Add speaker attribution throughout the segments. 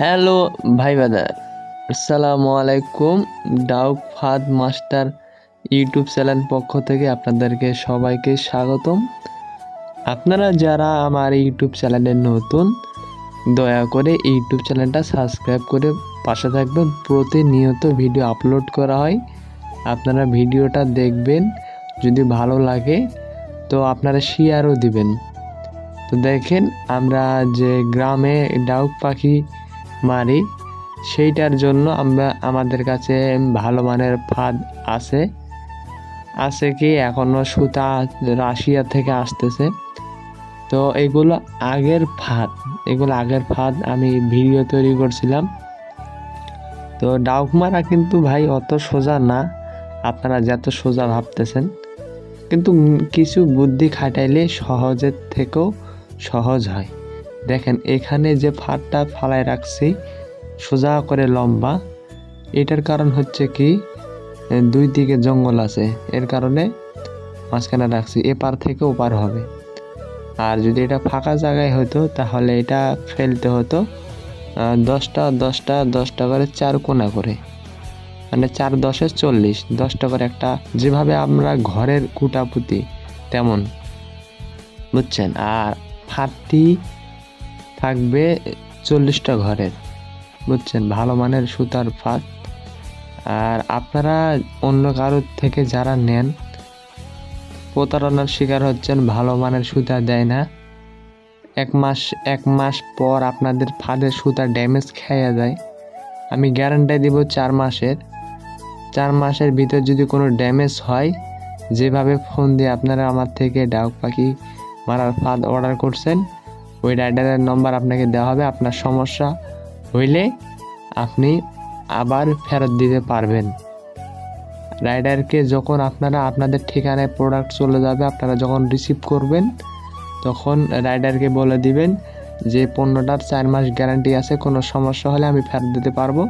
Speaker 1: Hello ভাই brother, আসসালামু আলাইকুম। ডাউক ফাদ মাস্টার ইউটিউব চ্যানেল পক্ষ থেকে আপনাদেরকে সবাইকে স্বাগতম। আপনারা যারা আমার ইউটিউব চ্যানেলে নতুন, দয়া করে ইউটিউব চ্যানেলটা সাবস্ক্রাইব করে পাশে থাকবেন। প্রতিনিয়ত ভিডিও আপলোড করা হয়, আপনারা ভিডিওটা দেখবেন। যদি ভালো লাগে তো আপনারা শেয়ারও দিবেন। তো দেখেন, আমরা যে গ্রামে ডাউক পাখি মারি, সেইটার জন্য আমাদের কাছে ভালো মানের ফাঁদ আছে কি এখনো সুতা রাশিয়া থেকে আসতেছে। তো এগুলো আগের ফাঁদ আমি ভিডিও তৈরি করছিলাম। তো ডাউক মারা কিন্তু ভাই অত সোজা না, আপনারা যত সোজা ভাবতেছেন। কিন্তু কিছু বুদ্ধি খাটাইলে সহজের থেকেও সহজ হয়। দেখেন, এখানে যে ফাঁদটা ফালায় রাখছি সোজা করে লম্বা, এটার কারণ হচ্ছে কি, দুই দিকে জঙ্গল আছে, এর কারণে মাঝখানে রাখছি, এপার থেকে ওপার হবে। আর যদি এটা ফাঁকা জায়গায় হতো তাহলে এটা ফেলতে হতো 10টা করে 4 কোণা করে, মানে 4 10 40, 10টা করে একটা, যেভাবে আমরা ঘরের কুটা পুঁতি তেমন, বুঝছেন। আর ফাঁদটি থাকবে 40টা ঘরের, বুঝছেন, ভালো মানের সুতার ফাঁদ। আর আপনারা অন্য কারোর থেকে যারা নেন, প্রতারণার শিকার হচ্ছেন, ভালো মানের সুতা দেয় না। এক মাস পর আপনাদের ফাঁদের সুতা ড্যামেজ খেয়ে যায়। আমি গ্যারান্টি দিব 4 মাসের ভিতর যদি কোনো ড্যামেজ হয়, যেভাবে ফোন দিয়ে আপনারা আমার থেকে ডাউক পাখি মারার ফাঁদ অর্ডার করছেন, ওই রাইডারের নম্বর আপনাকে দেওয়া হবে। আপনার সমস্যা হইলে আপনি আবার ফেরত দিতে পারবেন। রাইডারকে যখন আপনাদের ঠিকানায় প্রোডাক্ট চলে যাবে, আপনারা যখন রিসিভ করবেন, তখন রাইডারকে বলে দিবেন যে পণ্যটার 4 মাস গ্যারান্টি আছে, কোনো সমস্যা হলে আমি ফেরত দিতে পারবো,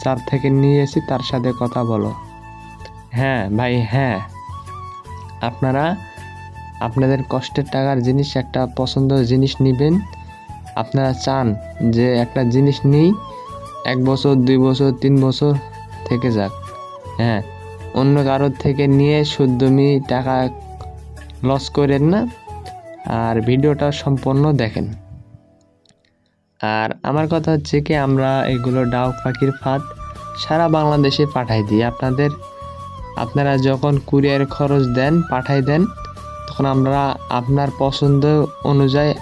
Speaker 1: যার থেকে নিয়ে এসেছি তার সাথে কথা বলো। হ্যাঁ ভাই, হ্যাঁ, আপনারা আপনাদের কষ্টের টাকার জিনিস, একটা পছন্দের জিনিস নেবেন। আপনারা চান যে একটা জিনিস নিই 1 বছর 2 বছর 3 বছর থেকে যাক। হ্যাঁ, অন্য কারোর থেকে নিয়ে শুদ্ধমি টাকা লস করেন না। আর ভিডিওটা সম্পূর্ণ দেখেন। আর আমার কথা হচ্ছে কি, আমরা এগুলো ডাউক পাখির ফাঁদ সারা বাংলাদেশে পাঠাই দিই। আপনারা যখন কুরিয়ার খরচ পাঠাই দেন, তখন আমরা আপনার পছন্দ অনুযায়ী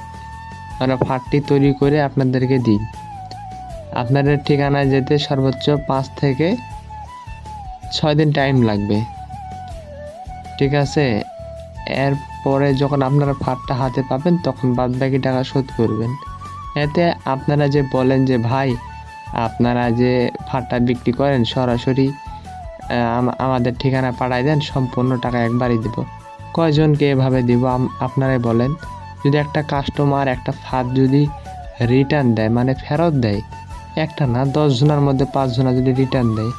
Speaker 1: আমরা ফাঁদটি তৈরি করে আপনাদেরকে দিই। আপনাদের ঠিকানায় যেতে সর্বোচ্চ 5 থেকে 6 দিন টাইম লাগবে, ঠিক আছে। এরপরে যখন আপনারা ফাঁদটা হাতে পাবেন, তখন বাদবাকি টাকা শোধ করবেন। এতে আপনারা যে বলেন যে ভাই, আপনারা যে ফাঁদটা বিক্রি করেন সরাসরি আমাদের ঠিকানা পাঠাই দেন, সম্পূর্ণ টাকা একবারই দিব। কয়জনকে এভাবে দিব আপনারাই বলেন। যদি একটা কাস্টমার একটা ফাঁদ যদি রিটার্ন দেয়, মানে ফেরত দেয়, একটা না 10 জনের মধ্যে 5 জনা যদি রিটার্ন দেয়,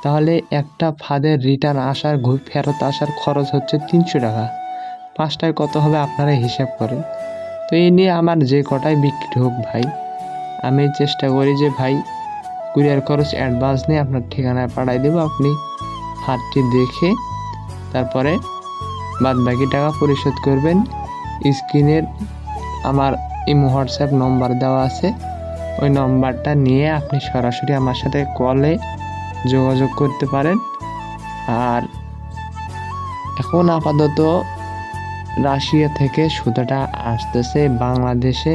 Speaker 1: তাহলে একটা ফাঁদের রিটার্ন ফেরত আসার খরচ হচ্ছে 300 টাকা। 5টায় কত হবে আপনারা হিসাব করেন। তো এই নিয়ে আমার যে কটাই বিক্রি হোক ভাই, আমি চেষ্টা করি যে ভাই কুরিয়ার খরচ অ্যাডভান্স নিয়ে আপনার ঠিকানায় পাঠাই দেবো। আপনি ফাঁদটি দেখে তারপরে বাদবাকি টাকা পরিশোধ করবেন। স্ক্রিনের আমার ইমো হোয়াটসঅ্যাপ নম্বর দেওয়া আছে, ওই নম্বরটা নিয়ে আপনি সরাসরি আমার সাথে কলে যোগাযোগ করতে পারেন। আর এখন আপাতত রাশিয়া থেকে সুতাটা আসতেছে, বাংলাদেশে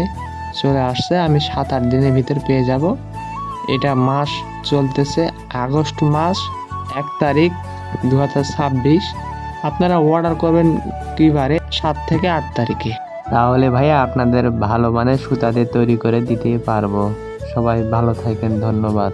Speaker 1: চলে আসছে। আমি 7-8 দিনের ভিতর পেয়ে যাব। এটা মাস চলতেছে আগস্ট মাস 1 তারিখ 2026। আপনারা অর্ডার করবেন কিবারে 7 থেকে 8 তারিখে, তাহলে ভাইয়া আপনাদের ভালো মানের সুতা দিয়ে তৈরি করে দিতে পারবো। সবাই ভালো থাকেন, ধন্যবাদ।